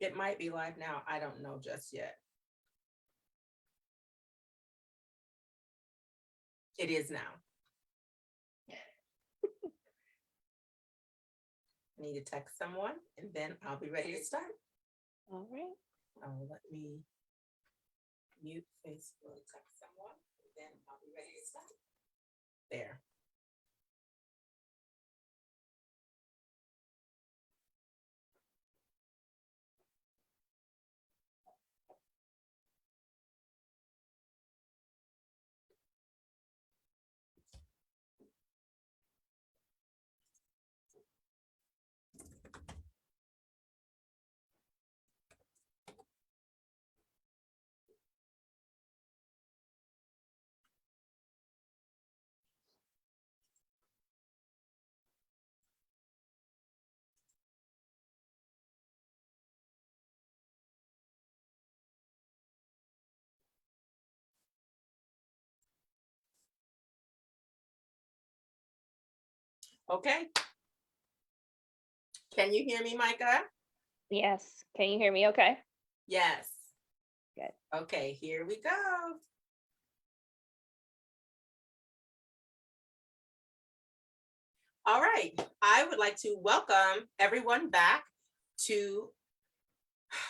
It might be live now. I don't know just yet. It is now. I need to text someone and then I'll be ready to start. All right. Let me mute Facebook, text someone, and then I'll be ready to start. There. Okay. Can you hear me, Micah? Yes. Can you hear me okay? Yes. Good. Okay, here we go. All right. I would like to welcome everyone back to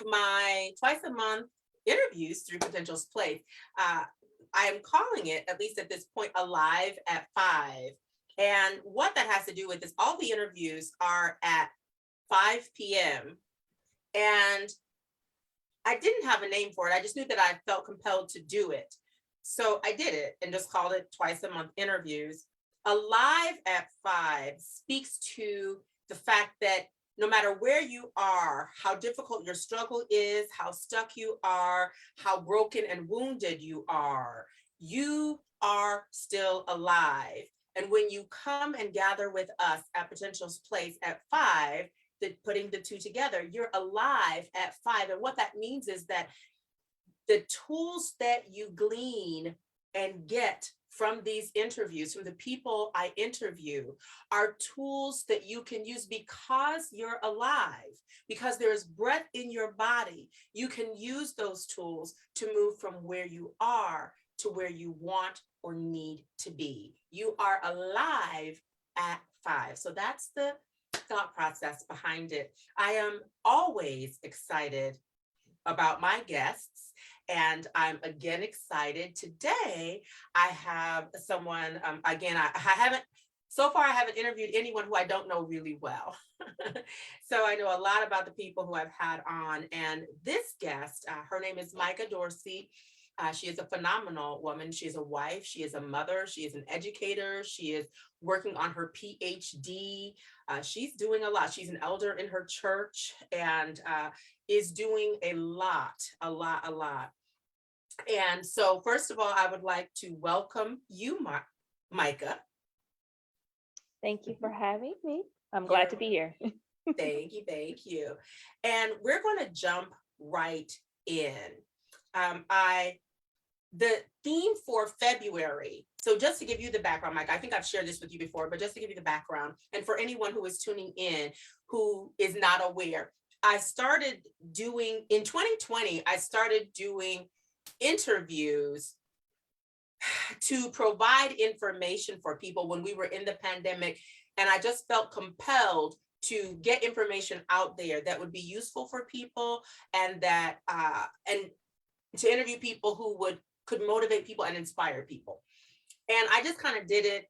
my twice a month interviews through Potential's Place. I am calling it, at least at this point, Alive at 5. And what that has to do with is all the interviews are at 5 p.m. And I didn't have a name for it. I just knew that I felt compelled to do it. So I did it and just called it twice a month interviews. Alive at 5 speaks to the fact that no matter where you are, how difficult your struggle is, how stuck you are, how broken and wounded you are still alive. And when you come and gather with us at Potential's Place at 5, putting the two together, you're alive at 5. And what that means is that the tools that you glean and get from these interviews, from the people I interview, are tools that you can use because you're alive, because there is breath in your body. You can use those tools to move from where you are to where you want or need to be. You are alive at 5. So that's the thought process behind it. I am always excited about my guests, and I'm again excited today. I have someone, again, I haven't interviewed anyone who I don't know really well. So I know a lot about the people who I've had on, and this guest, her name is Micah Dorsey. She is a phenomenal woman. She is a wife. She is a mother. She is an educator. She is working on her PhD. She's doing a lot. She's an elder in her church and is doing a lot. And so, first of all, I would like to welcome you, Micah. Thank you for having me. I'm glad to be here. Thank you. And we're going to jump right in. The theme for February, so just to give you the background, Mike, I think I've shared this with you before, but just to give you the background, and for anyone who is tuning in who is not aware, in 2020, I started doing interviews to provide information for people when we were in the pandemic, and I just felt compelled to get information out there that would be useful for people, and that and to interview people who could motivate people and inspire people. And I just kind of did it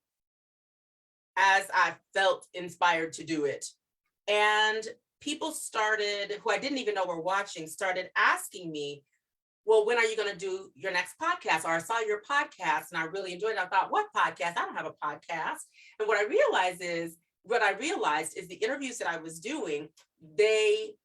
as I felt inspired to do it. And people started, who I didn't even know were watching, started asking me, well, when are you going to do your next podcast? Or I saw your podcast and I really enjoyed it. I thought, what podcast? I don't have a podcast. And what I realized is the interviews that I was doing, they,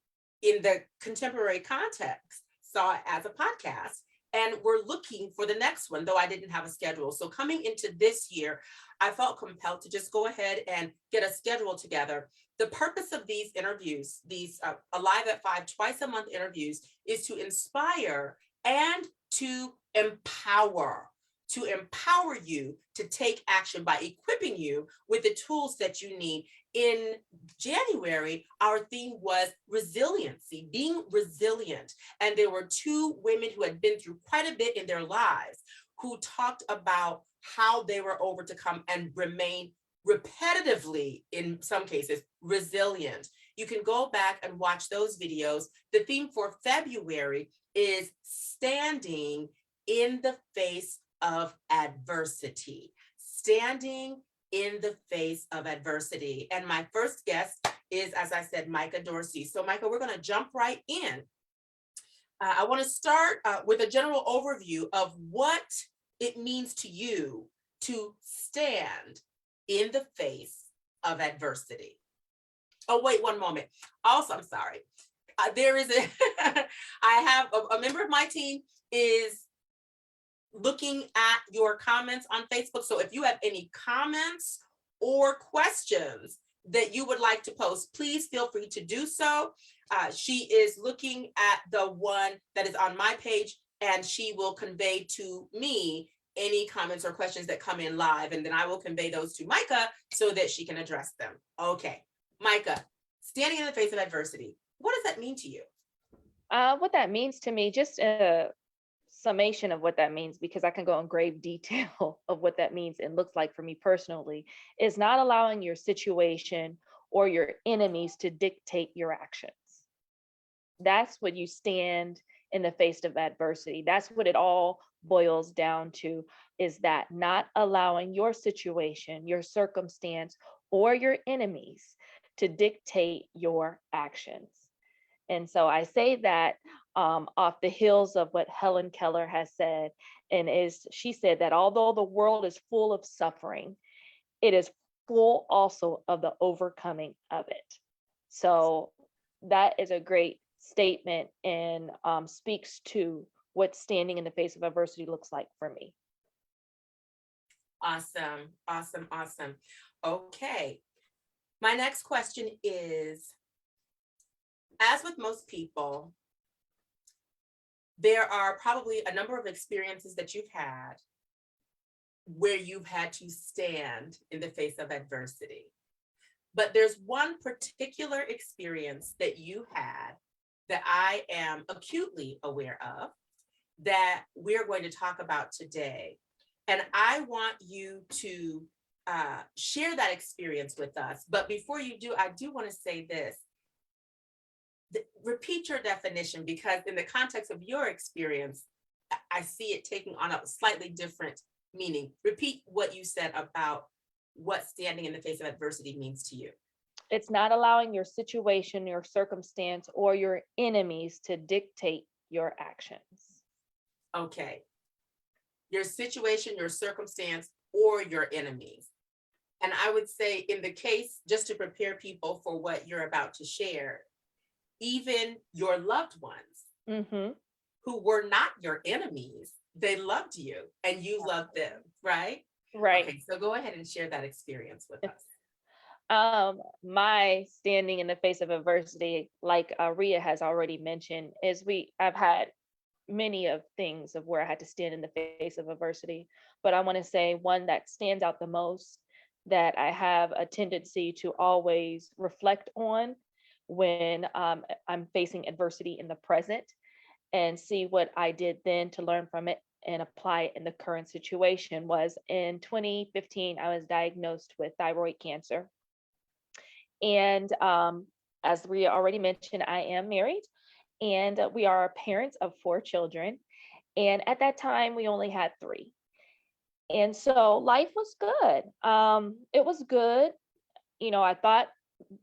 in the contemporary context, saw it as a podcast. And we're looking for the next one, though I didn't have a schedule. So coming into this year, I felt compelled to just go ahead and get a schedule together. The purpose of these interviews, these Alive at 5 twice a month interviews, is to inspire and to empower. to empower you to take action by equipping you with the tools that you need. In January, our theme was resiliency, being resilient. And there were two women who had been through quite a bit in their lives who talked about how they were able to come and remain repetitively, in some cases, resilient. You can go back and watch those videos. The theme for February is standing in the face of adversity, standing in the face of adversity. And my first guest is, as I said, Micah Dorsey. So Micah, we're going to jump right in. I want to start with a general overview of what it means to you to stand in the face of adversity. Oh, wait, one moment. Also, I'm sorry. There is I have a member of my team is looking at your comments on Facebook. So if you have any comments or questions that you would like to post, please feel free to do so. She is looking at the one that is on my page, and she will convey to me any comments or questions that come in live, and then I will convey those to Micah so that she can address them. Okay, Micah, standing in the face of adversity, what does that mean to you? What that means to me, just a summation of what that means, because I can go in grave detail of what that means and looks like for me personally, is not allowing your situation or your enemies to dictate your actions. That's what you stand in the face of adversity. That's what it all boils down to, is that not allowing your situation, your circumstance, or your enemies to dictate your actions. And so I say that off the heels of what Helen Keller has said, and she said that although the world is full of suffering, it is full also of the overcoming of it. So that is a great statement and speaks to what standing in the face of adversity looks like for me. Awesome, awesome, awesome. Okay, my next question is, as with most people, there are probably a number of experiences that you've had where you've had to stand in the face of adversity. But there's one particular experience that you had that I am acutely aware of that we're going to talk about today. And I want you to share that experience with us. But before you do, I do want to say this. Repeat your definition, because in the context of your experience, I see it taking on a slightly different meaning. Repeat what you said about what standing in the face of adversity means to you. It's not allowing your situation, your circumstance, or your enemies to dictate your actions. Okay. Your situation, your circumstance, or your enemies. And I would say, in the case, just to prepare people for what you're about to share, even your loved ones who were not your enemies, they loved you and you loved them, right? Right. Okay, so go ahead and share that experience with us. My standing in the face of adversity, like Rhea has already mentioned, is I've had many of things of where I had to stand in the face of adversity, but I want to say one that stands out the most, that I have a tendency to always reflect on when I'm facing adversity in the present, and see what I did then to learn from it and apply it in the current situation, was in 2015, I was diagnosed with thyroid cancer. And as Rhea already mentioned, I am married, and we are parents of 4 children. And at that time, we only had 3. And so life was good. It was good. You know, I thought,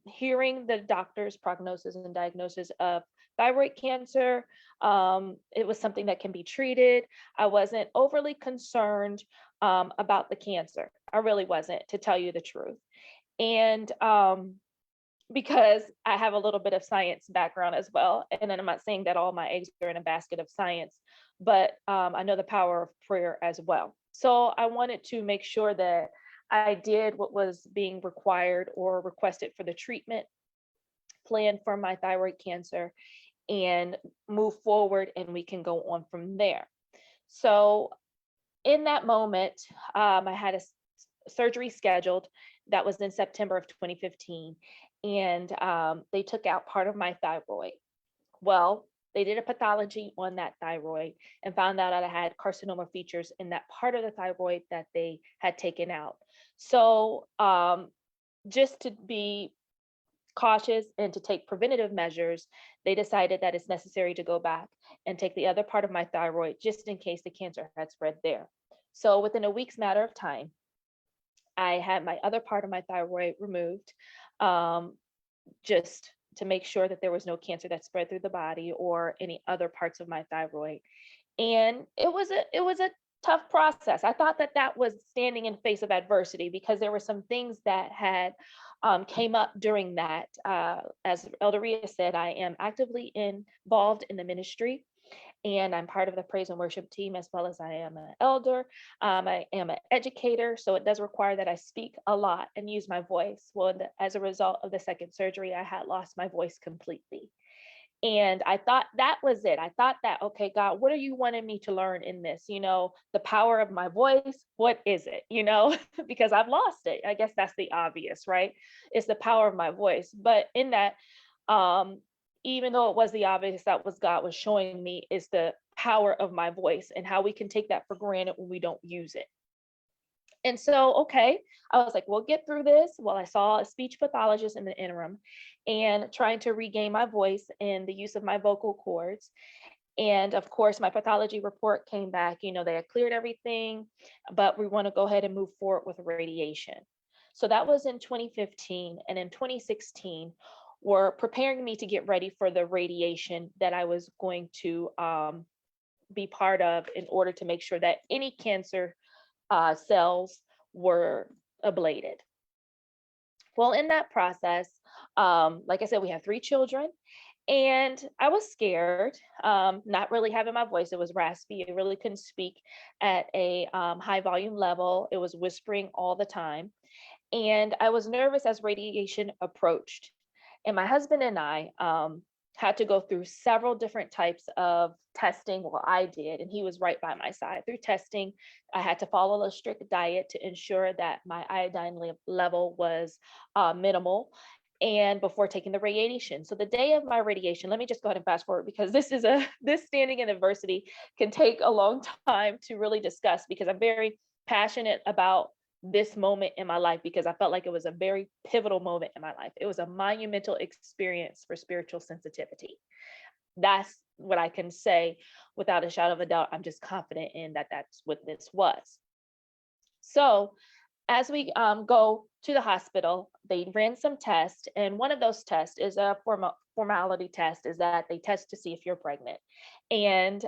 hearing the doctor's prognosis and diagnosis of thyroid cancer, it was something that can be treated. I wasn't overly concerned about the cancer. I really wasn't, to tell you the truth. And because I have a little bit of science background as well. And then I'm not saying that all my eggs are in a basket of science, but I know the power of prayer as well. So I wanted to make sure that I did what was being required or requested for the treatment plan for my thyroid cancer and move forward, and we can go on from there. So in that moment, I had surgery scheduled that was in September of 2015, and they took out part of my thyroid. Well, they did a pathology on that thyroid and found out that I had carcinoma features in that part of the thyroid that they had taken out. So, just to be cautious and to take preventative measures, they decided that it's necessary to go back and take the other part of my thyroid just in case the cancer had spread there. So, within a week's matter of time, I had my other part of my thyroid removed, um, just to make sure that there was no cancer that spread through the body or any other parts of my thyroid. And it was a tough process. I thought that that was standing in face of adversity because there were some things that had came up during that. As Elder Rhea said, I am actively involved in the ministry, and I'm part of the praise and worship team, as well as I am an elder. I am an educator, so it does require that I speak a lot and use my voice. Well, as a result of the second surgery, I had lost my voice completely. And I thought that was it. I thought that, okay, God, what are you wanting me to learn in this? The power of my voice, what is it? Because I've lost it. I guess that's the obvious, right? It's the power of my voice. But in that, um, even though it was the obvious, that was God was showing me is the power of my voice and how we can take that for granted when we don't use it. And so, okay, I was like, we'll get through this. Well, I saw a speech pathologist in the interim and trying to regain my voice and the use of my vocal cords. And of course, my pathology report came back, they had cleared everything, but we want to go ahead and move forward with radiation. So that was in 2015. And in 2016, we're preparing me to get ready for the radiation that I was going to be part of in order to make sure that any cancer cells were ablated. Well, in that process, like I said, we have 3 children, and I was scared, not really having my voice. It was raspy. I really couldn't speak at a high volume level. It was whispering all the time. And I was nervous as radiation approached. And my husband and I had to go through several different types of testing. Well, I did, and he was right by my side. Through testing, I had to follow a strict diet to ensure that my iodine level was minimal. And before taking the radiation. So the day of my radiation, let me just go ahead and fast forward because this standing in adversity can take a long time to really discuss because I'm very passionate about this moment in my life because I felt like it was a very pivotal moment in my life. It was a monumental experience for spiritual sensitivity. That's what I can say without a shadow of a doubt. I'm just confident in that that's what this was. So as we go to the hospital, they ran some tests, and one of those tests is a formality test, is that they test to see if you're pregnant. And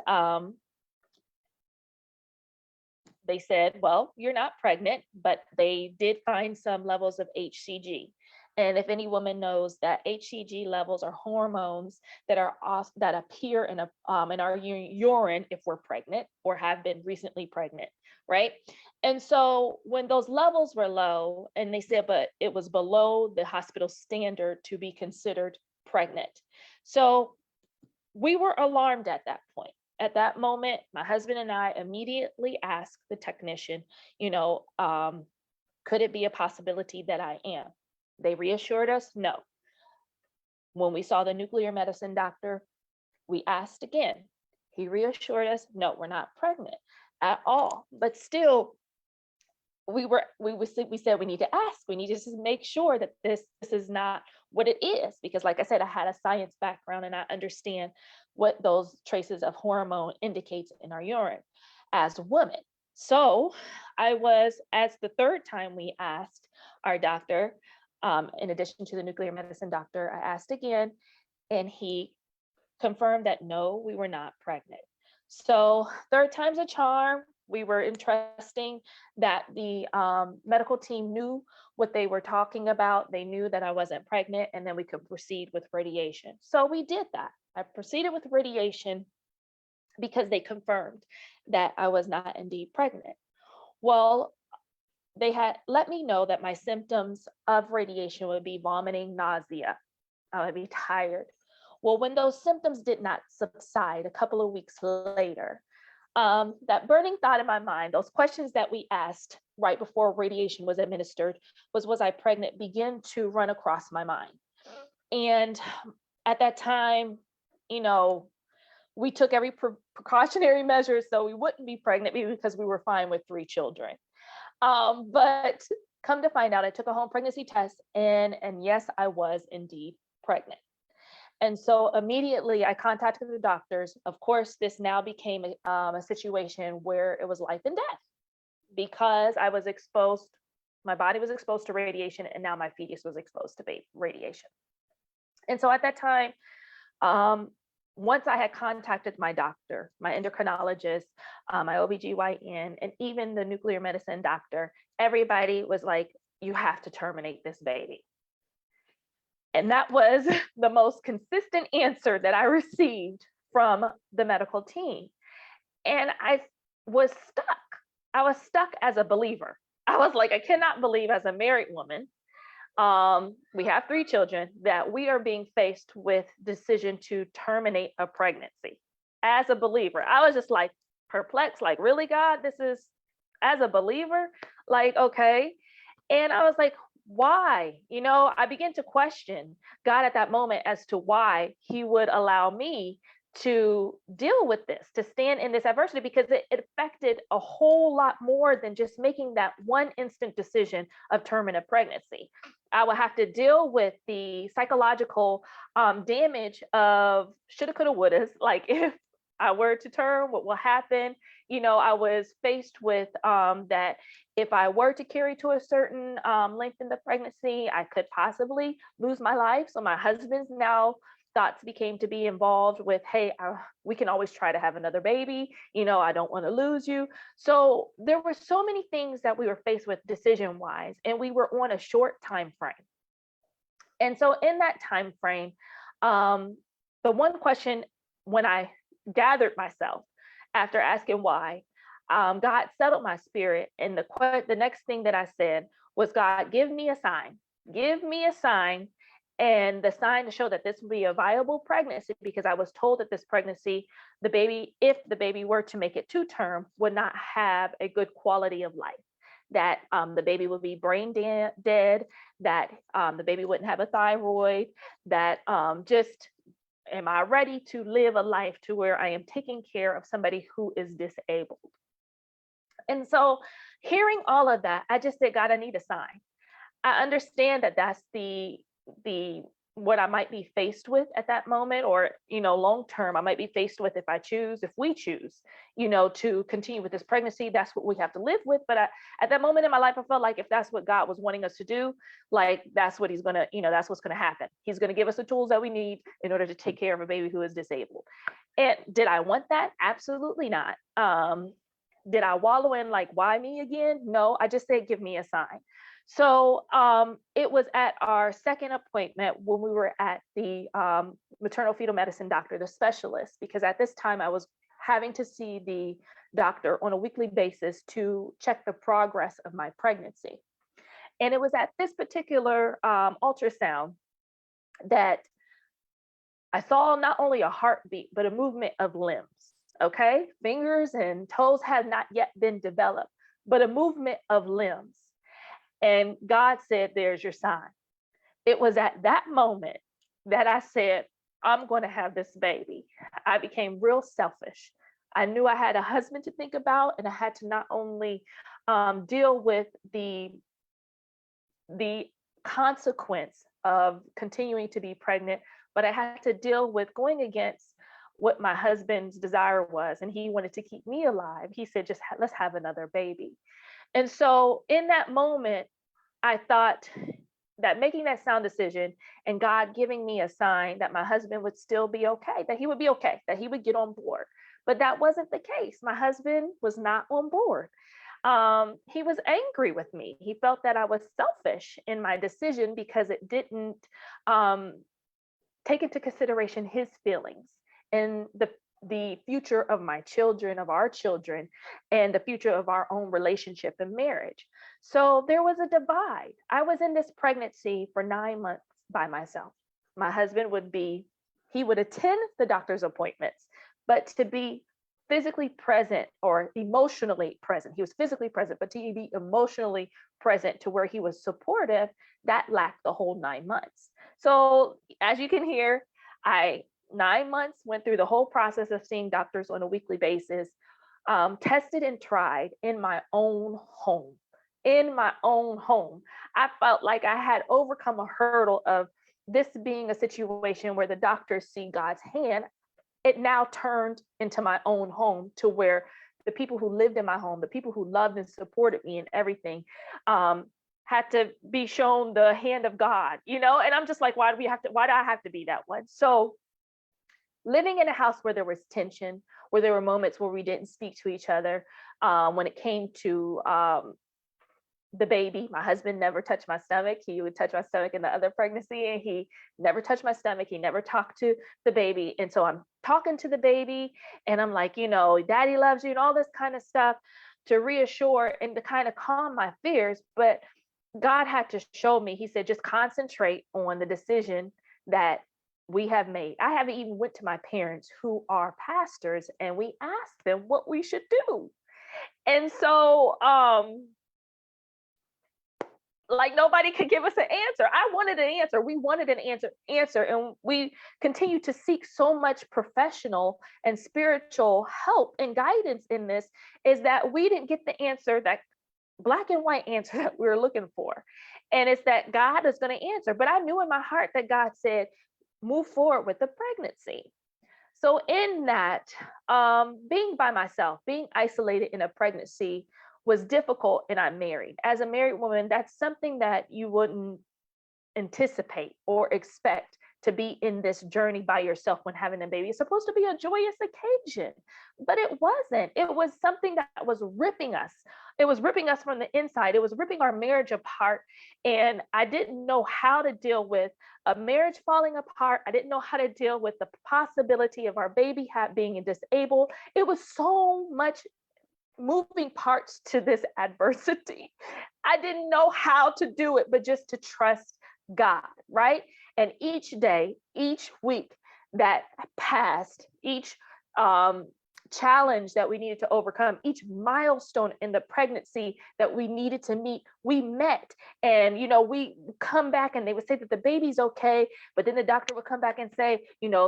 they said, well, you're not pregnant, but they did find some levels of HCG. And if any woman knows that HCG levels are hormones that are off, that appear in our urine if we're pregnant or have been recently pregnant, right? And so when those levels were low, and they said, but it was below the hospital standard to be considered pregnant. So we were alarmed at that point. At that moment, my husband and I immediately asked the technician, could it be a possibility that I am? They reassured us, no. When we saw the nuclear medicine doctor, we asked again. He reassured us, no, we're not pregnant at all. But still, we said we need to ask. We need to just make sure that this is not what it is, because like I said, I had a science background and I understand what those traces of hormone indicates in our urine as a woman. So as the third time we asked our doctor, in addition to the nuclear medicine doctor, I asked again, and he confirmed that no, we were not pregnant. So third time's a charm. We were entrusting that the medical team knew what they were talking about. They knew that I wasn't pregnant, and then we could proceed with radiation. So we did that. I proceeded with radiation because they confirmed that I was not indeed pregnant. Well, they had let me know that my symptoms of radiation would be vomiting, nausea. I would be tired. Well, when those symptoms did not subside a couple of weeks later, that burning thought in my mind, those questions that we asked right before radiation was administered, was I pregnant, began to run across my mind. And at that time, you know, we took every precautionary measure so we wouldn't be pregnant because we were fine with 3 children. But come to find out, I took a home pregnancy test, and yes, I was indeed pregnant. And so immediately I contacted the doctors. Of course, this now became a situation where it was life and death because I was exposed, my body was exposed to radiation, and now my fetus was exposed to radiation. And so at that time, once I had contacted my doctor, my endocrinologist, my OBGYN, and even the nuclear medicine doctor, everybody was like, you have to terminate this baby. And that was the most consistent answer that I received from the medical team. And I was stuck. I was stuck as a believer. I was like, I cannot believe as a married woman, we have 3 children, that we are being faced with decision to terminate a pregnancy. As a believer, I was just like perplexed, like, really, God, this is, as a believer, like, okay. And I was like, why? You know, I began to question God at that moment as to why he would allow me to deal with this, to stand in this adversity, because it affected a whole lot more than just making that one instant decision of terminating a pregnancy. I would have to deal with the psychological damage of shoulda, coulda, wouldas. Like, if I were to term, what will happen? You know, I was faced with that if I were to carry to a certain length in the pregnancy, I could possibly lose my life. So my husband's now thoughts became to be involved with, hey, we can always try to have another baby. You know, I don't want to lose you. So there were so many things that we were faced with decision wise, and we were on a short time frame. And so in that time frame, the one question, when I gathered myself after asking why, God settled my spirit. And the next thing that I said was, God, give me a sign. Give me a sign. And the sign to show that this would be a viable pregnancy, because I was told that this pregnancy, the baby, if the baby were to make it to term, would not have a good quality of life, that the baby would be brain dead, that the baby wouldn't have a thyroid, that just, am I ready to live a life to where I am taking care of somebody who is disabled? And so hearing all of that, I just said, God, I need a sign. I understand that that's the what I might be faced with at that moment, or, you know, long term, I might be faced with if we choose, you know, to continue with this pregnancy, that's what we have to live with. But at that moment in my life, I felt like if that's what God was wanting us to do, like, that's what he's going to, you know, that's what's going to happen. He's going to give us the tools that we need in order to take care of a baby who is disabled. And did I want that? Absolutely not. Did I wallow in like, why me again? No, I just said, give me a sign. So it was at our second appointment when we were at the maternal fetal medicine doctor, the specialist, because at this time I was having to see the doctor on a weekly basis to check the progress of my pregnancy. And it was at this particular ultrasound that I saw not only a heartbeat, but a movement of limbs. Okay, fingers and toes had not yet been developed, but a movement of limbs. And God said, there's your sign. It was at that moment that I said, I'm going to have this baby. I became real selfish. I knew I had a husband to think about, and I had to not only deal with the consequence of continuing to be pregnant, but I had to deal with going against what my husband's desire was. And he wanted to keep me alive. He said, just let's have another baby. And so in that moment, I thought that making that sound decision and God giving me a sign that my husband would still be okay, that he would be okay, that he would get on board. But that wasn't the case. My husband was not on board. He was angry with me. He felt that I was selfish in my decision because it didn't take into consideration his feelings and the future of my children, of our children, and the future of our own relationship and marriage. So there was a divide. I was in this pregnancy for 9 months by myself. My husband would attend the doctor's appointments, but to be physically present or emotionally present. He was physically present, but to be emotionally present to where he was supportive, that lacked the whole 9 months. So as you can hear, I 9 months went through the whole process of seeing doctors on a weekly basis, tested and tried in my own home. In my own home, I felt like I had overcome a hurdle of this being a situation where the doctors see God's hand. It now turned into my own home to where the people who lived in my home, the people who loved and supported me and everything, had to be shown the hand of God, and I'm just like, why do I have to be that one? So living in a house where there was tension, where there were moments where we didn't speak to each other, when it came to the baby. My husband never touched my stomach. He would touch my stomach in the other pregnancy, and he never touched my stomach. He never talked to the baby. And so I'm talking to the baby, and I'm like, daddy loves you and all this kind of stuff to reassure and to kind of calm my fears. But God had to show me, he said, just concentrate on the decision that we have made. I haven't even went to my parents who are pastors, and we asked them what we should do. And so, like nobody could give us an answer. I wanted an answer. We wanted an answer. And we continue to seek so much professional and spiritual help and guidance in this, is that we didn't get the answer, that black and white answer that we were looking for. And it's that God is going to answer. But I knew in my heart that God said, move forward with the pregnancy. So in that, being by myself, being isolated in a pregnancy was difficult, and I'm married. As a married woman, that's something that you wouldn't anticipate or expect, to be in this journey by yourself when having a baby. It's supposed to be a joyous occasion, but it wasn't. It was something that was ripping us. It was ripping us from the inside. It was ripping our marriage apart. And I didn't know how to deal with a marriage falling apart. I didn't know how to deal with the possibility of our baby being disabled. It was so much moving parts to this adversity. I didn't know how to do it, but just to trust God, right? And each day, each week that passed, each challenge that we needed to overcome, each milestone in the pregnancy that we needed to meet, we met. And, we come back and they would say that the baby's okay, but then the doctor would come back and say,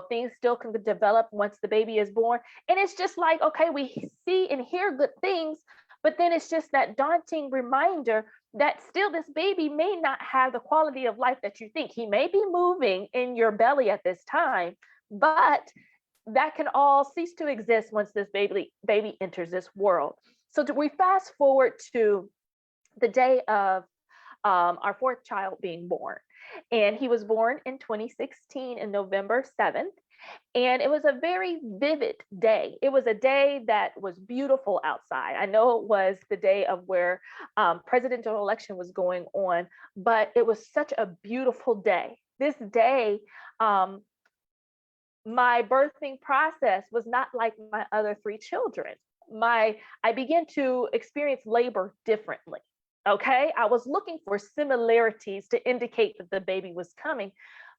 things still can develop once the baby is born. And it's just like, okay, we see and hear good things, but then it's just that daunting reminder that still this baby may not have the quality of life that you think. He may be moving in your belly at this time, but that can all cease to exist once this baby enters this world. So we fast forward to the day of our fourth child being born. And he was born in 2016 in November 7th. And it was a very vivid day. It was a day that was beautiful outside. I know it was the day of where presidential election was going on, but it was such a beautiful day. This day, my birthing process was not like my other three children. I began to experience labor differently. Okay, I was looking for similarities to indicate that the baby was coming,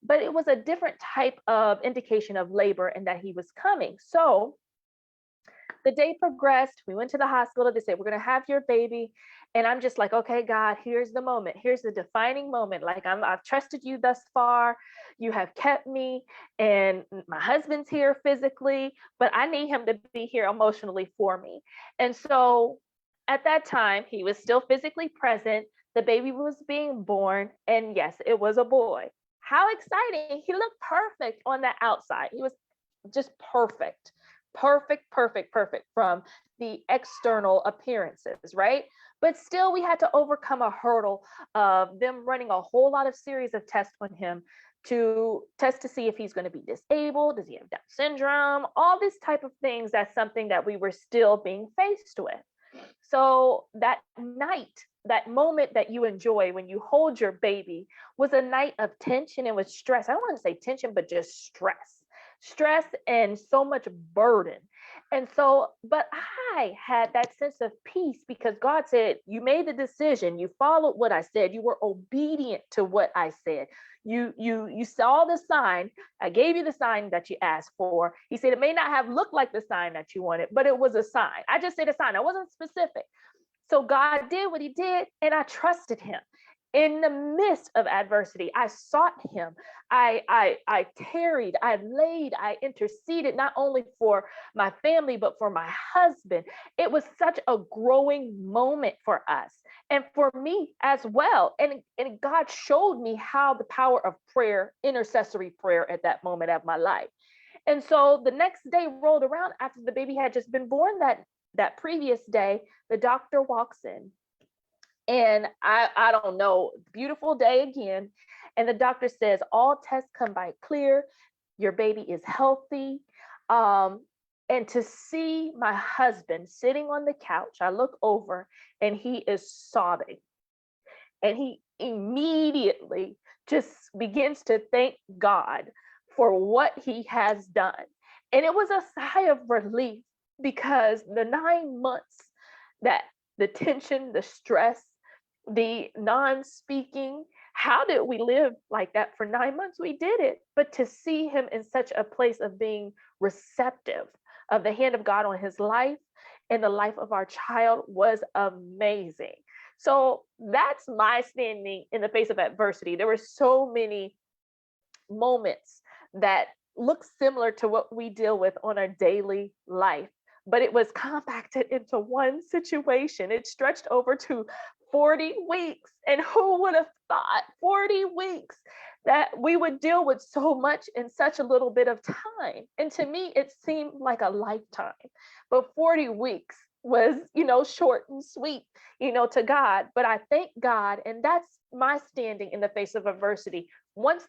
but it was a different type of indication of labor and that he was coming. So the day progressed. We went to the hospital. They said, we're going to have your baby. And I'm just like, okay, God, here's the moment. Here's the defining moment. Like, I've trusted you thus far. You have kept me, and my husband's here physically, but I need him to be here emotionally for me. And so at that time, he was still physically present. The baby was being born. And yes, it was a boy. How exciting. He looked perfect on the outside. He was just perfect from the external appearances, right? But still, we had to overcome a hurdle of them running a whole lot of series of tests on him to test to see if he's going to be disabled, does he have Down syndrome, all this type of things. That's something that we were still being faced with. So that night, that moment that you enjoy when you hold your baby, was a night of tension and with stress. I don't want to say tension, but just stress and so much burden. And so, but I had that sense of peace because God said, you made the decision, you followed what I said, you were obedient to what I said. You saw the sign. I gave you the sign that you asked for. He said it may not have looked like the sign that you wanted, but it was a sign. I just said a sign. I wasn't specific. So God did what he did, and I trusted him. In the midst of adversity, I sought him. I tarried, I laid, I interceded not only for my family, but for my husband. It was such a growing moment for us and for me as well. And God showed me how the power of prayer, intercessory prayer at that moment of my life. And so the next day rolled around after the baby had just been born that previous day, the doctor walks in and I don't know, beautiful day again. And the doctor says, all tests come back clear. Your baby is healthy. Um, and to see my husband sitting on the couch, I look over and he is sobbing. And he immediately just begins to thank God for what he has done. And it was a sigh of relief because the 9 months that the tension, the stress, the non speaking, how did we live like that for 9 months? We did it. But to see him in such a place of being receptive of the hand of God on his life and the life of our child was amazing. So that's my standing in the face of adversity. There were so many moments that look similar to what we deal with on our daily life, but it was compacted into one situation. It stretched over to 40 weeks. And who would have thought 40 weeks that we would deal with so much in such a little bit of time? And to me, it seemed like a lifetime. But 40 weeks was, short and sweet, to God. But I thank God. And that's my standing in the face of adversity. Once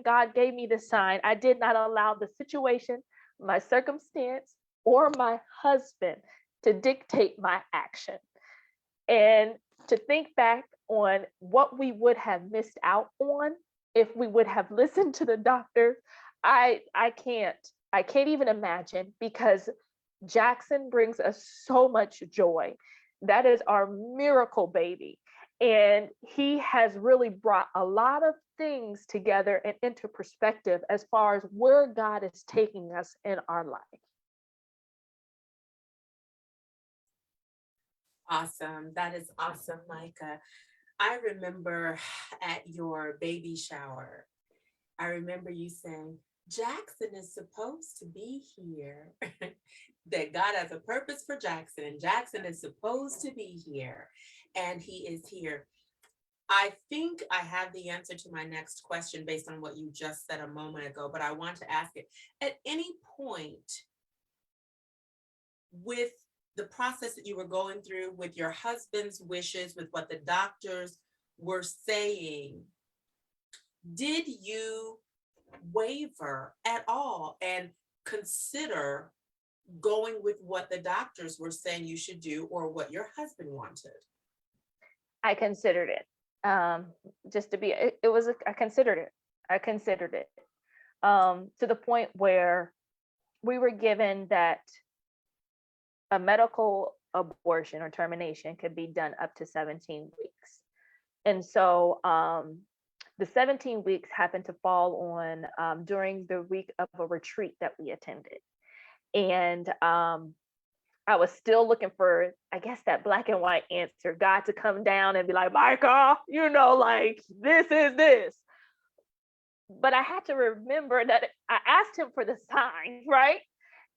God gave me the sign, I did not allow the situation, my circumstance, or my husband to dictate my action. And to think back on what we would have missed out on if we would have listened to the doctor, I can't even imagine, because Jackson brings us so much joy. That is our miracle baby. And he has really brought a lot of things together and into perspective as far as where God is taking us in our life. Awesome. That is awesome, Micah. I remember at your baby shower, I remember you saying, Jackson is supposed to be here. That God has a purpose for Jackson, and Jackson is supposed to be here, and he is here. I think I have the answer to my next question based on what you just said a moment ago, but I want to ask it. At any point with the process that you were going through, with your husband's wishes, with what the doctors were saying, did you waver at all and consider going with what the doctors were saying you should do or what your husband wanted? I considered it. Just to be, it was, I considered it. I considered it to the point where we were given that a medical abortion or termination could be done up to 17 weeks. And so the 17 weeks happened to fall on during the week of a retreat that we attended. And I was still looking for, I guess, that black and white answer, God to come down and be like, Micah, like, this is this. But I had to remember that I asked him for the sign, right?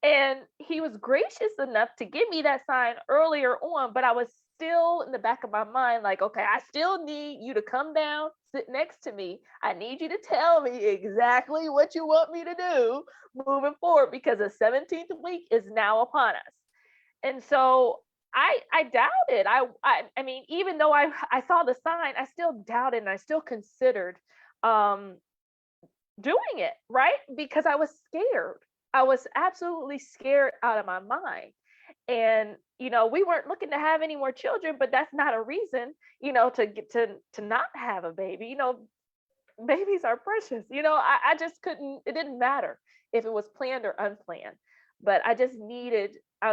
And he was gracious enough to give me that sign earlier on, but I was still in the back of my mind, like, okay, I still need you to come down, sit next to me. I need you to tell me exactly what you want me to do moving forward, because the 17th week is now upon us. And so I doubted. I mean, even though I saw the sign, I still doubted and I still considered doing it, right? Because I was scared. I was absolutely scared out of my mind. And we weren't looking to have any more children, but that's not a reason, to get to not have a baby. Babies are precious. I just couldn't, it didn't matter if it was planned or unplanned. but I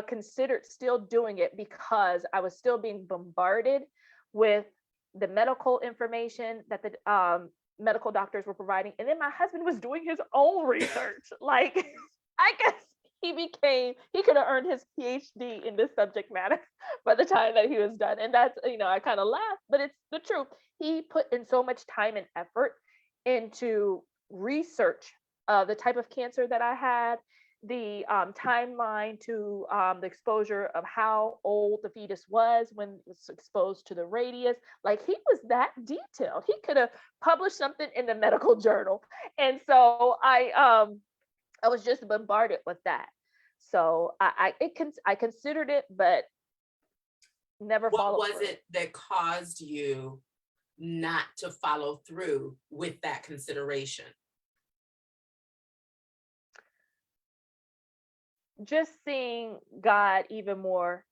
considered still doing it because I was still being bombarded with the medical information that the medical doctors were providing. And then my husband was doing his own research. Like, I guess he could have earned his PhD in this subject matter by the time that he was done. And that's, I kind of laugh, but it's the truth. He put in so much time and effort into research the type of cancer that I had, the timeline to the exposure of how old the fetus was when it was exposed to the radius. Like, he was that detailed. He could have published something in the medical journal. And so I was just bombarded with that. So I considered it, but never What followed was through. it that caused you not to follow through with that consideration? Just seeing God even more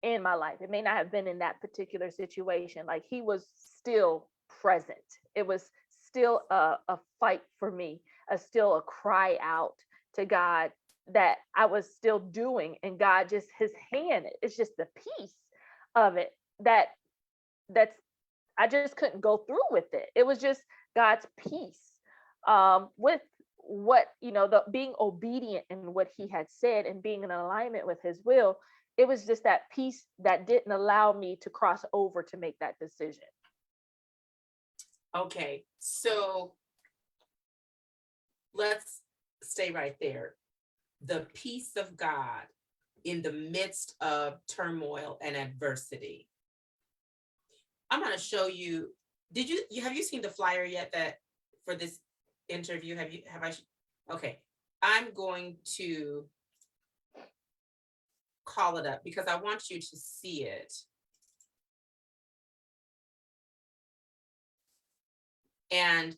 in my life. It may not have been in that particular situation. Like, he was still present. It was still a fight for me, still a cry out to God that I was still doing. And God, just his hand, it's just the peace of it that's I just couldn't go through with it. It was just God's peace with what, the being obedient in what he had said and being in alignment with his will. It was just that peace that didn't allow me to cross over to make that decision. Okay, so let's stay right there. The peace of God in the midst of turmoil and adversity. I'm going to show you. Have you seen the flyer yet that for this interview? Okay, I'm going to call it up because I want you to see it. And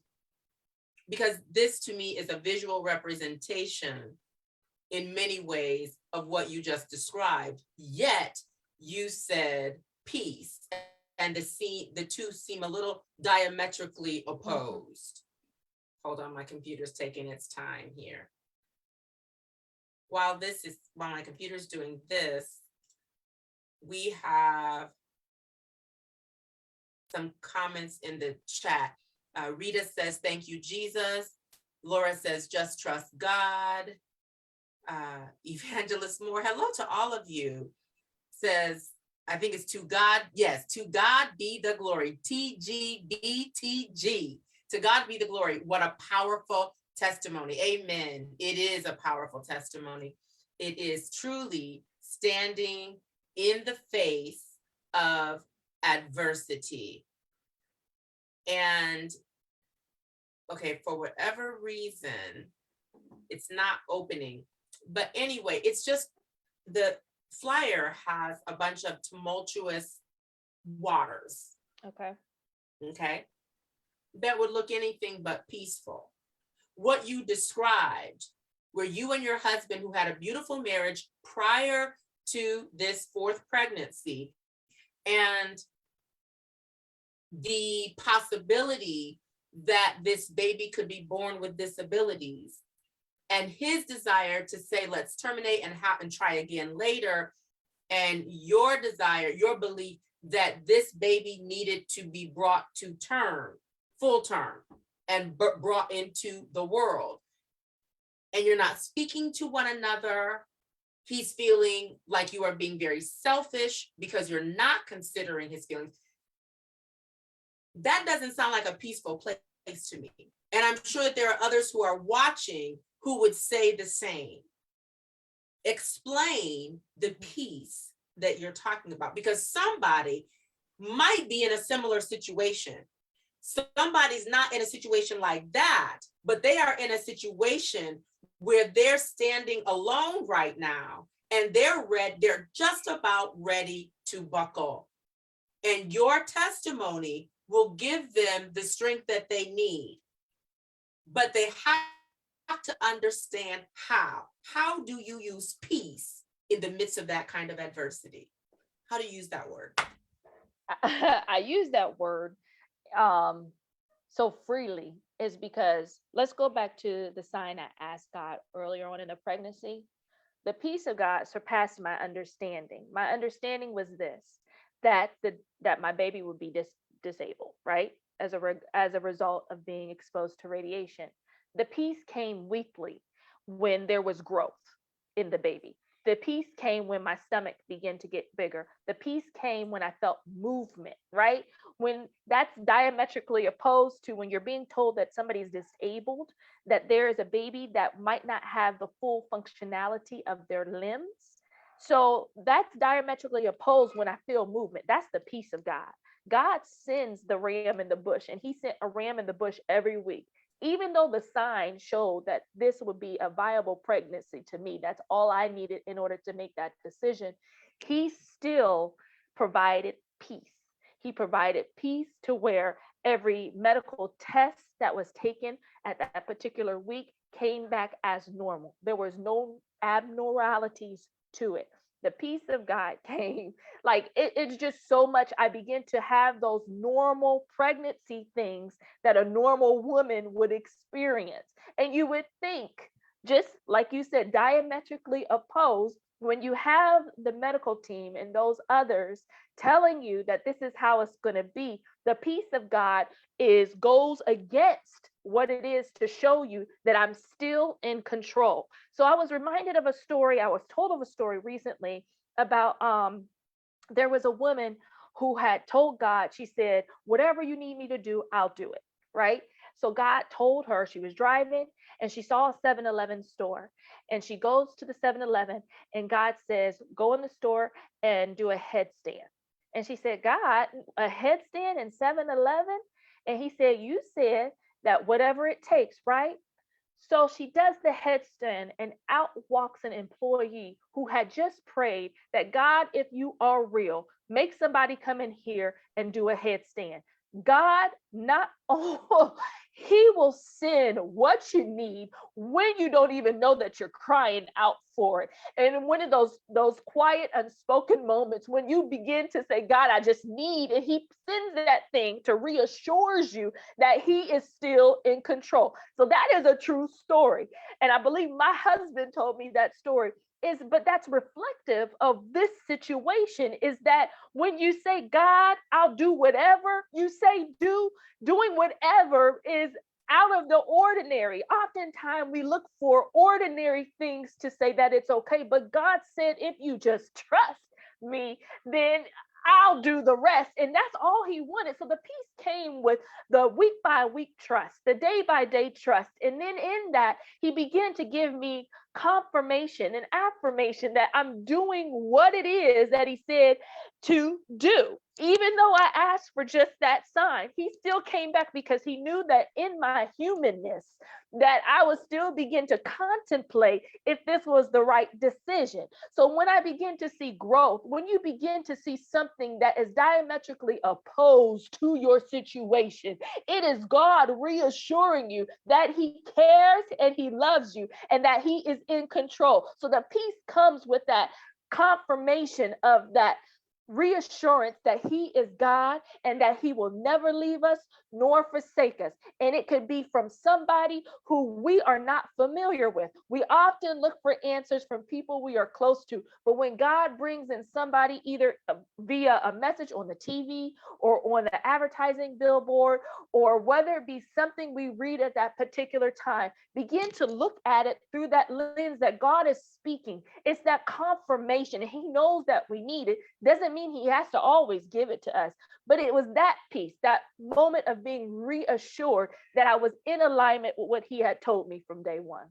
because this to me is a visual representation in many ways of what you just described, yet you said peace, and the two seem a little diametrically opposed. Hold on, my computer's taking its time here. While my computer's doing this, we have some comments in the chat. Rita says, thank you, Jesus. Laura says, just trust God. Evangelist Moore, hello to all of you, says, I think it's to God. Yes, to God be the glory. TGBTG. To God be the glory. What a powerful testimony. Amen. It is a powerful testimony. It is truly standing in the face of adversity. And okay, for whatever reason, it's not opening. But anyway, it's just the flyer has a bunch of tumultuous waters. Okay. That would look anything but peaceful. What you described, where you and your husband, who had a beautiful marriage prior to this fourth pregnancy, and the possibility that this baby could be born with disabilities, and his desire to say, let's terminate and try again later, and your desire, your belief that this baby needed to be brought to term, full term, and brought into the world. And you're not speaking to one another. He's feeling like you are being very selfish because you're not considering his feelings. That doesn't sound like a peaceful place to me. And I'm sure that there are others who are watching who would say the same. Explain the peace that you're talking about, because somebody might be in a similar situation. Somebody's not in a situation like that, but they are in a situation where they're standing alone right now, and they're just about ready to buckle. And your testimony will give them the strength that they need. But they have to understand how. How do you use peace in the midst of that kind of adversity? How do you use that word? I use that word so freely is because let's go back to the sign I asked God earlier on in the pregnancy. The peace of God surpassed my understanding. My understanding was this, that that my baby would be disabled, right? As a result of being exposed to radiation. The peace came weekly when there was growth in the baby. The peace came when my stomach began to get bigger. The peace came when I felt movement, right? When that's diametrically opposed to when you're being told that somebody's disabled, that there is a baby that might not have the full functionality of their limbs. So that's diametrically opposed when I feel movement. That's the peace of God. God sends the ram in the bush, and he sent a ram in the bush every week. Even though the sign showed that this would be a viable pregnancy to me, that's all I needed in order to make that decision, he still provided peace. He provided peace to where every medical test that was taken at that particular week came back as normal. There was no abnormalities to it. The peace of God came. Like it's just so much. I begin to have those normal pregnancy things that a normal woman would experience. And you would think, just like you said, diametrically opposed, when you have the medical team and those others telling you that this is how it's going to be, the peace of God goes against what it is to show you that I'm still in control. So I was reminded of a story. I was told of a story recently about there was a woman who had told God, she said, whatever you need me to do, I'll do it. Right. So God told her, she was driving and she saw a 7-Eleven store, and she goes to the 7-Eleven, and God says, go in the store and do a headstand. And she said, God, a headstand in 7-Eleven? And he said, you said that whatever it takes, right? So she does the headstand, and out walks an employee who had just prayed that, God, if you are real, make somebody come in here and do a headstand. God, not oh, he will send what you need when you don't even know that you're crying out for it. And one of those quiet, unspoken moments when you begin to say, God, I just need, and he sends that thing to reassures you that he is still in control. So that is a true story. And I believe my husband told me that story. But that's reflective of this situation, is that when you say, God, I'll do whatever you say, doing whatever is out of the ordinary. Oftentimes we look for ordinary things to say that it's okay, but God said, if you just trust me, then I'll do the rest. And that's all he wanted. So the peace came with the week by week trust, the day by day trust. And then in that, he began to give me confirmation and affirmation that I'm doing what it is that he said to do. Even though I asked for just that sign, he still came back because he knew that in my humanness, that I would still begin to contemplate if this was the right decision. So when I begin to see growth, when you begin to see something that is diametrically opposed to your situation, it is God reassuring you that he cares and he loves you and that he is in control. So the peace comes with that confirmation of that reassurance that he is God and that he will never leave us nor forsake us. And it could be from somebody who we are not familiar with. We often look for answers from people we are close to, but when God brings in somebody either via a message on the TV or on the advertising billboard, or whether it be something we read at that particular time, begin to look at it through that lens that God is speaking. It's that confirmation, and he knows that we need it. Doesn't mean he has to always give it to us, but it was that peace, that moment of being reassured that I was in alignment with what he had told me from day one.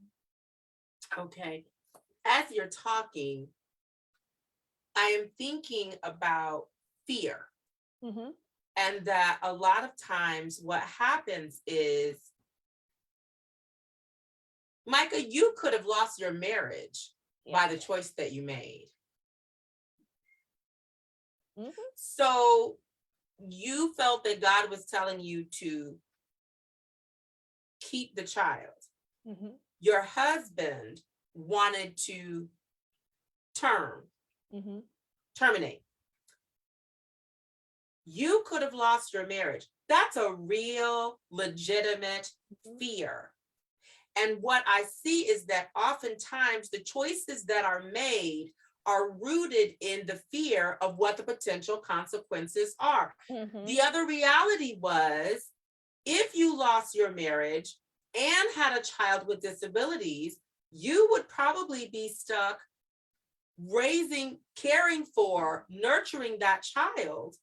Okay. As you're talking, I am thinking about fear. Mm-hmm. And that a lot of times what happens is, Micah, you could have lost your marriage by the choice that you made. Mm-hmm. So you felt that God was telling you to keep the child. Mm-hmm. Your husband wanted to terminate. You could have lost your marriage. That's a real legitimate fear. And what I see is that oftentimes the choices that are made are rooted in the fear of what the potential consequences are. Mm-hmm. The other reality was, if you lost your marriage and had a child with disabilities, you would probably be stuck raising, caring for, nurturing that child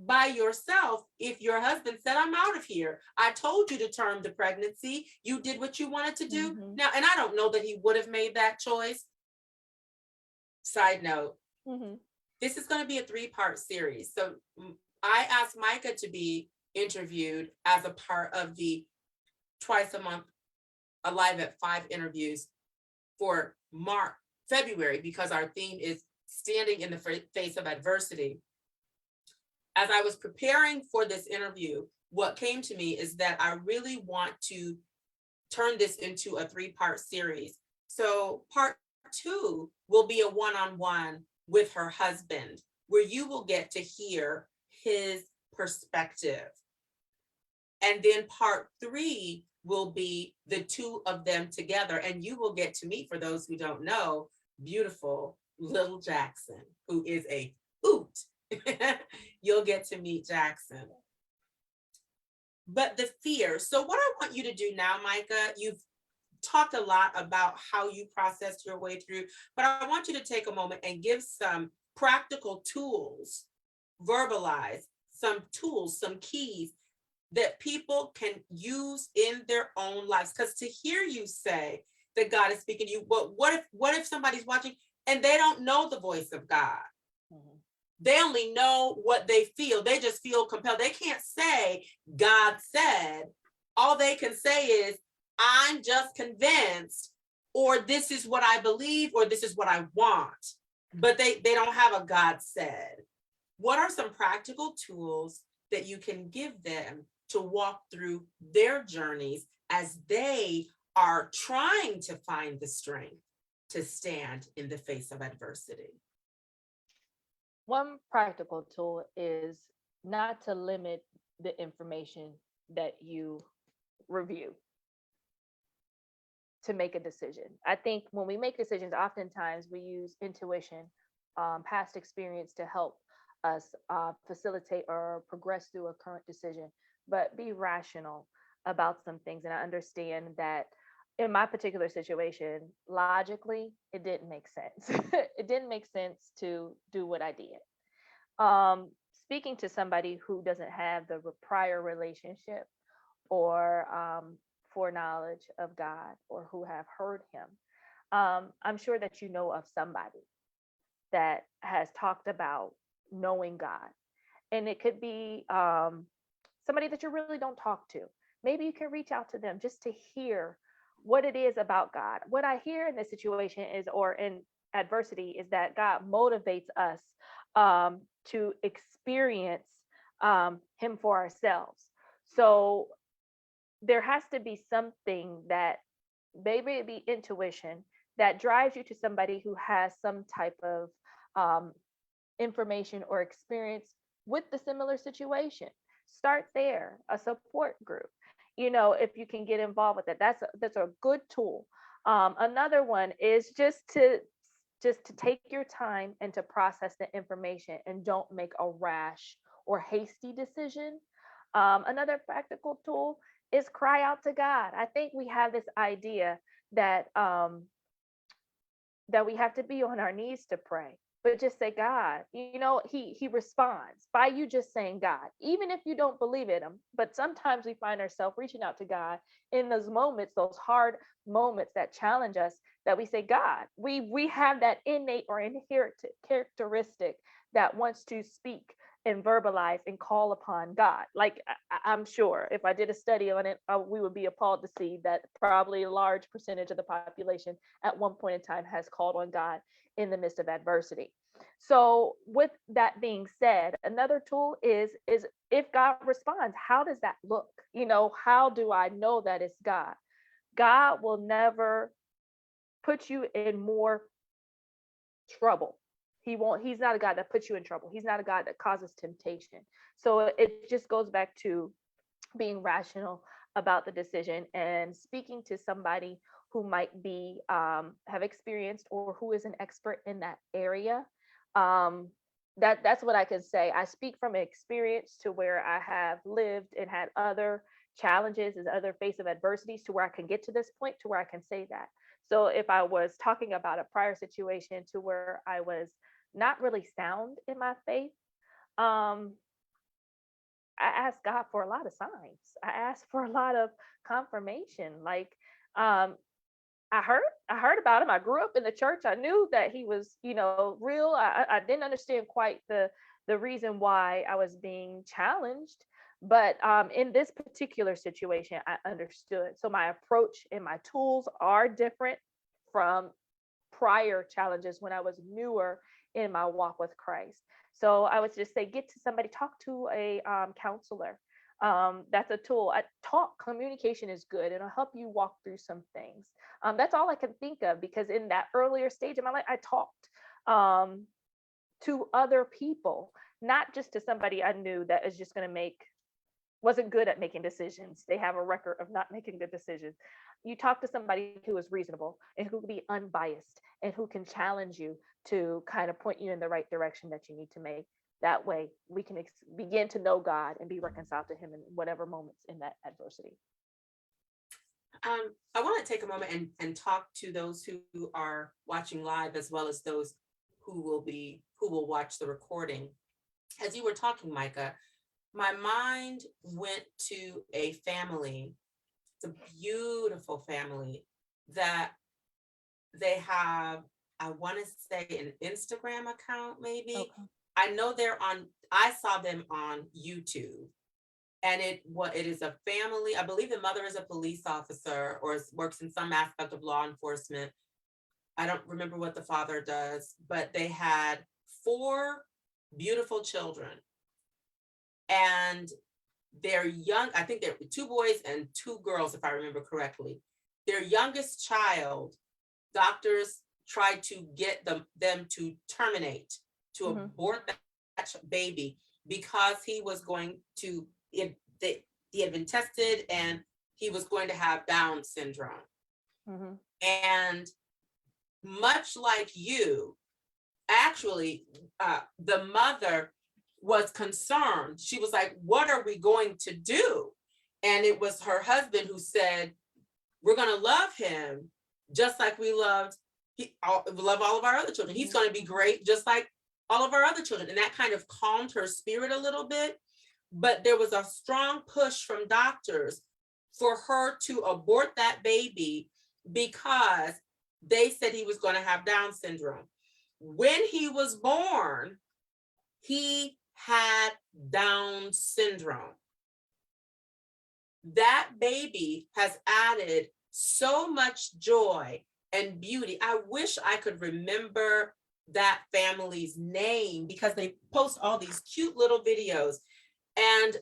by yourself. If your husband said, I'm out of here, I told you to term the pregnancy, you did what you wanted to do. Mm-hmm. Now, and I don't know that he would have made that choice. Side note, Mm-hmm. this is going to be a 3-part series. So I asked Micah to be interviewed as a part of the twice a month Alive at 5 interviews for February, because our theme is standing in the face of adversity. As I was preparing for this interview, what came to me is that I really want to turn this into a 3-part series. So part 2 will be a one-on-one with her husband, where you will get to hear his perspective. And then part 3 will be the 2 of them together. And you will get to meet, for those who don't know, beautiful little Jackson, who is a hoot. You'll get to meet Jackson. But the fear. So what I want you to do now, Micah, you've talked a lot about how you processed your way through, but I want you to take a moment and give some practical tools, verbalize some tools, some keys that people can use in their own lives. Because to hear you say that God is speaking to you, but what if somebody's watching and they don't know the voice of God? Mm-hmm. They only know what they feel. They just feel compelled. They can't say God said. All they can say is, I'm just convinced, or this is what I believe, or this is what I want. But they don't have a God said. What are some practical tools that you can give them to walk through their journeys as they are trying to find the strength to stand in the face of adversity? One practical tool is not to limit the information that you review to make a decision. I think when we make decisions, oftentimes we use intuition, past experience to help us facilitate or progress through a current decision, but be rational about some things. And I understand that in my particular situation, logically, it didn't make sense. It didn't make sense to do what I did. Speaking to somebody who doesn't have the prior relationship or foreknowledge of God, or who have heard him, I'm sure that you know of somebody that has talked about knowing God. And it could be somebody that you really don't talk to. Maybe you can reach out to them just to hear what it is about God. What I hear in this situation is, or in adversity, is that God motivates us to experience him for ourselves. So there has to be something that, maybe it be intuition, that drives you to somebody who has some type of information or experience with the similar situation. Start there, a support group. If you can get involved with it, that's a good tool. Another one is just to take your time and to process the information, and don't make a rash or hasty decision. Another practical tool is cry out to God. I think we have this idea that that we have to be on our knees to pray, but just say God. He responds by you just saying God, even if you don't believe in him. But sometimes we find ourselves reaching out to God in those moments, those hard moments that challenge us, that we say God. We have that innate or inherent characteristic that wants to speak and verbalize and call upon God. Like I'm sure if I did a study on it, we would be appalled to see that probably a large percentage of the population at one point in time has called on God in the midst of adversity. So with that being said, another tool is if God responds, how does that look? How do I know that it's God? God will never put you in more trouble. He's not a God that puts you in trouble. He's not a God that causes temptation. So it just goes back to being rational about the decision and speaking to somebody who might be have experienced or who is an expert in that area. Um, that's what I can say. I speak from experience to where I have lived and had other challenges and other face of adversities to where I can get to this point to where I can say that. So if I was talking about a prior situation to where I was not really sound in my faith, um, I asked God for a lot of signs. I asked for a lot of confirmation. Like, um, I heard about him. I grew up in the church. I knew that he was, real. I didn't understand quite the reason why I was being challenged, but in this particular situation, I understood. So my approach and my tools are different from prior challenges when I was newer in my walk with Christ. So I would just say, get to somebody, talk to a counselor. That's a tool. Communication is good. It'll help you walk through some things. That's all I can think of because in that earlier stage of my life, I talked to other people, not just to somebody I knew that is just going to wasn't good at making decisions. They have a record of not making good decisions. You talk to somebody who is reasonable and who can be unbiased and who can challenge you to kind of point you in the right direction that you need to make. That way we can begin to know God and be reconciled to him in whatever moments in that adversity. I want to take a moment and talk to those who are watching live as well as those who will watch the recording. As you were talking, Micah, my mind went to a family. It's a beautiful family that they have, I want to say, an Instagram account, maybe. Okay. I know I saw them on YouTube. And it is a family. I believe the mother is a police officer or works in some aspect of law enforcement. I don't remember what the father does, but they had 4 beautiful children. And they're young. I think there were 2 boys and 2 girls, if I remember correctly. Their youngest child, doctors tried to get them to terminate, to abort that baby because he was going to, he had been tested and he was going to have Down syndrome. Mm-hmm. And much like you, actually, the mother was concerned. She was like, what are we going to do? And it was her husband who said, we're going to love him just like we love all of our other children. He's going to be great just like all of our other children. And that kind of calmed her spirit a little bit. But there was a strong push from doctors for her to abort that baby because they said he was going to have Down syndrome. When he was born, he had Down syndrome. That baby has added so much joy and beauty. I wish I could remember that family's name because they post all these cute little videos. And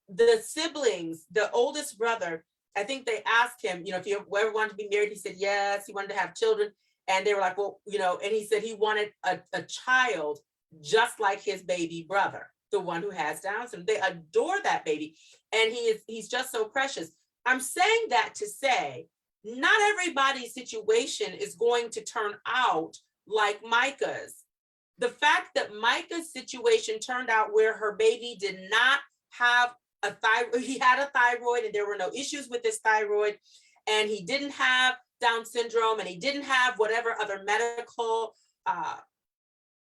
the siblings, the oldest brother, I think they asked him, if you ever wanted to be married, he said, yes, he wanted to have children. And they were like, well, and he said he wanted a child just like his baby brother, the one who has Down syndrome. They adore that baby. And he's just so precious. I'm saying that to say, not everybody's situation is going to turn out like Micah's. The fact that Micah's situation turned out where her baby did not have a thyroid, he had a thyroid and there were no issues with his thyroid, and he didn't have Down syndrome, and he didn't have whatever other medical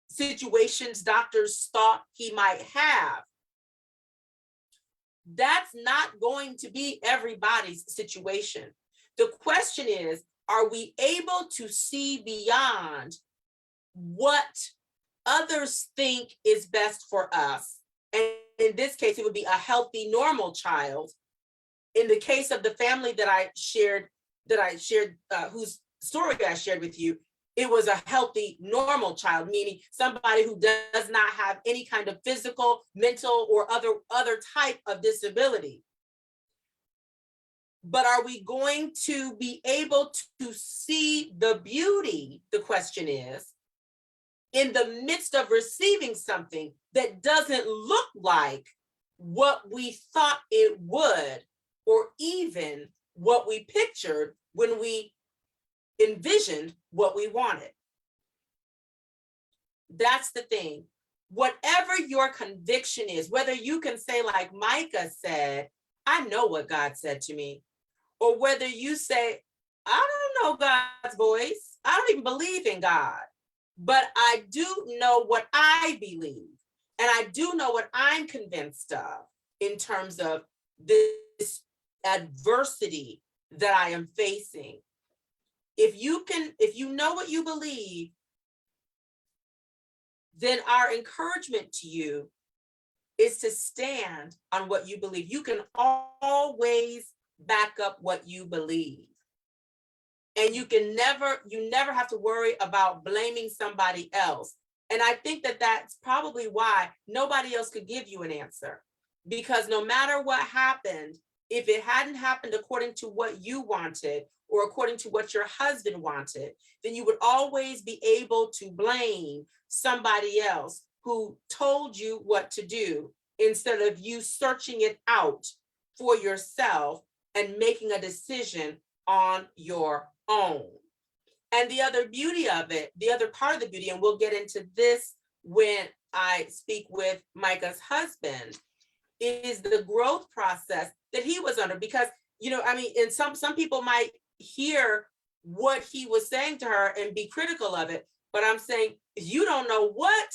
situations doctors thought he might have. That's not going to be everybody's situation. The question is, are we able to see beyond what others think is best for us? And in this case, it would be a healthy, normal child. In the case of the family that I shared, whose story I shared with you, it was a healthy, normal child, meaning somebody who does not have any kind of physical, mental, or other type of disability. But are we going to be able to see the beauty, the question is, in the midst of receiving something that doesn't look like what we thought it would, or even what we pictured when we envisioned what we wanted. That's the thing. Whatever your conviction is, whether you can say, like Micah said, I know what God said to me, or whether you say, I don't know God's voice, I don't even believe in God, but I do know what I believe, and I do know what I'm convinced of in terms of this adversity that I am facing. If you know what you believe, then our encouragement to you is to stand on what you believe. You can always back up what you believe. And you never have to worry about blaming somebody else. And I think that that's probably why nobody else could give you an answer. Because no matter what happened, if it hadn't happened according to what you wanted or according to what your husband wanted, then you would always be able to blame somebody else who told you what to do instead of you searching it out for yourself and making a decision on your own. And the other beauty of it, the other part of the beauty, and we'll get into this when I speak with Micah's husband, is the growth process that he was under. Because, and some people might hear what he was saying to her and be critical of it, but I'm saying you don't know what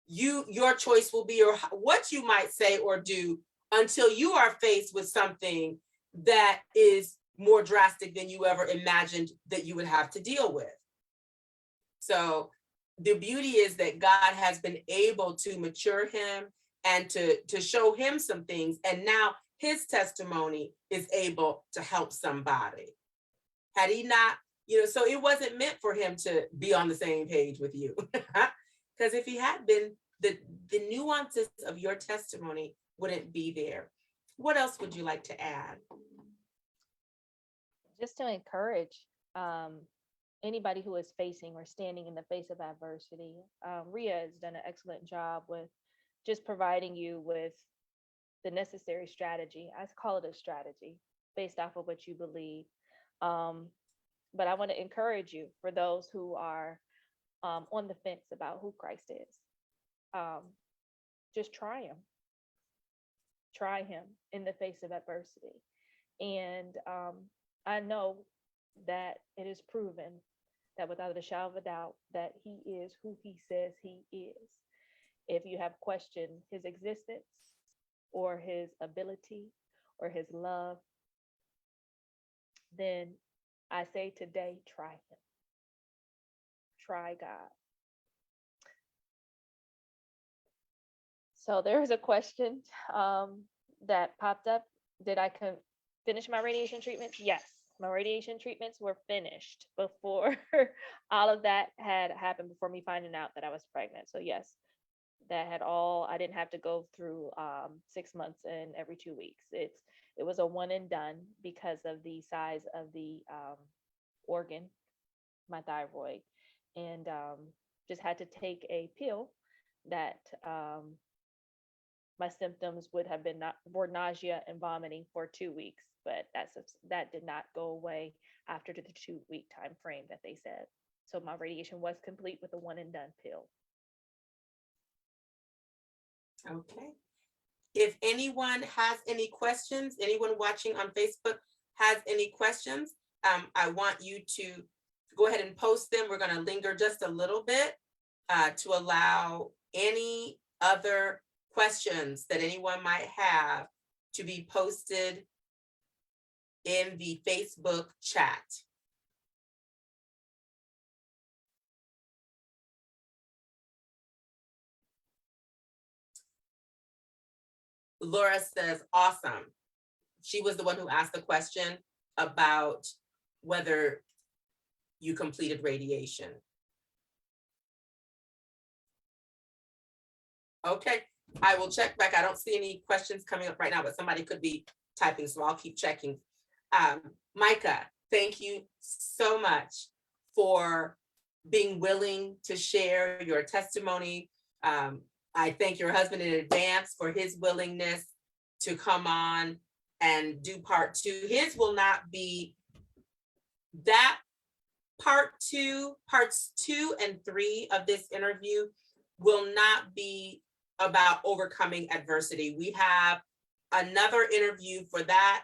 your choice will be or what you might say or do until you are faced with something that is more drastic than you ever imagined that you would have to deal with. So the beauty is that God has been able to mature him and to show him some things. And now his testimony is able to help somebody. Had he not, so it wasn't meant for him to be on the same page with you. Because if he had been, the nuances of your testimony wouldn't be there. What else would you like to add? Just to encourage anybody who is facing or standing in the face of adversity. Ria has done an excellent job with just providing you with the necessary strategy. I call it a strategy based off of what you believe. But I want to encourage you, for those who are on the fence about who Christ is, just try him. Try him in the face of adversity. And I know that it is proven that without a shadow of a doubt that he is who he says he is. If you have questioned his existence or his ability or his love, then I say today, try him. Try God. So there's a question that popped up. Did I finish my radiation treatments? Yes, my radiation treatments were finished before all of that had happened, before me finding out that I was pregnant. So yes, that had all, I didn't have to go through 6 months and every 2 weeks. It was a one and done because of the size of the organ, my thyroid, and just had to take a pill that my symptoms would have been were nausea and vomiting for 2 weeks, but that did not go away after the 2-week time frame that they said. So my radiation was complete with a one and done pill. Okay. If anyone has any questions, anyone watching on Facebook has any questions, I want you to go ahead and post them. We're going to linger just a little bit to allow any other questions that anyone might have to be posted in the Facebook chat. Laura says, awesome. She was the one who asked the question about whether you completed radiation. Okay, I will check back. I don't see any questions coming up right now, but somebody could be typing, so I'll keep checking. Micah, thank you so much for being willing to share your testimony. I thank your husband in advance for his willingness to come on and do part two. His will not be that parts 2 and 3 of this interview will not be about overcoming adversity. We have another interview for that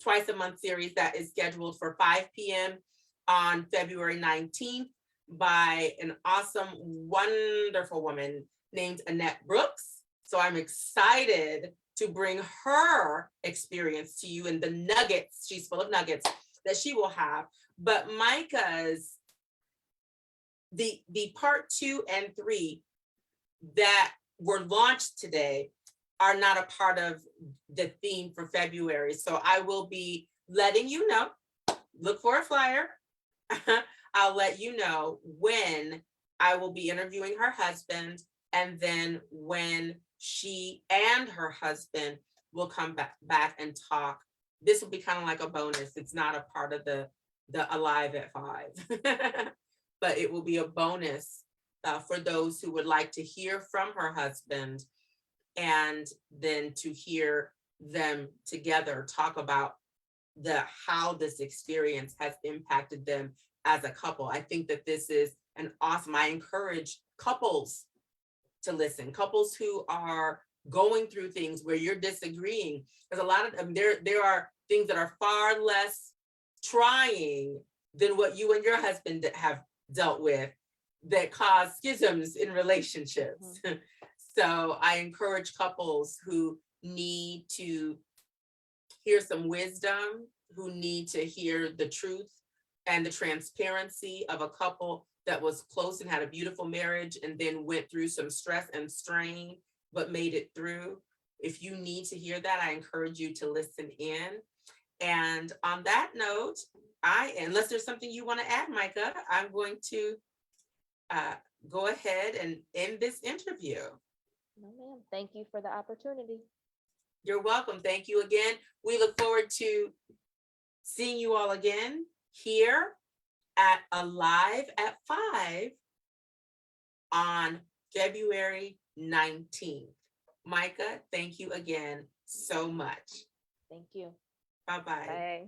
twice a month series that is scheduled for 5 p.m. on February 19th by an awesome, wonderful woman named Annette Brooks. So I'm excited to bring her experience to you and the nuggets, she's full of nuggets that she will have. But Micah's, the part 2 and 3 that were launched today are not a part of the theme for February. So I will be letting you know, look for a flyer. I'll let you know when I will be interviewing her husband, and then when she and her husband will come back and talk. This will be kind of like a bonus. It's not a part of the Alive at 5, but it will be a bonus for those who would like to hear from her husband, and then to hear them together talk about how this experience has impacted them as a couple. I think that this is an awesome, I encourage couples to listen, couples who are going through things where you're disagreeing, because a lot of them, there are things that are far less trying than what you and your husband have dealt with that cause schisms in relationships. Mm-hmm. So I encourage couples who need to hear some wisdom, who need to hear the truth and the transparency of a couple that was close and had a beautiful marriage and then went through some stress and strain, but made it through. If you need to hear that, I encourage you to listen in. And on that note, unless there's something you want to add, Micah, I'm going to go ahead and end this interview. No, ma'am. Thank you for the opportunity. You're welcome. Thank you again. We look forward to seeing you all again here at Alive at 5 on February 19th. Micah, thank you again so much. Thank you. Bye-bye. Bye.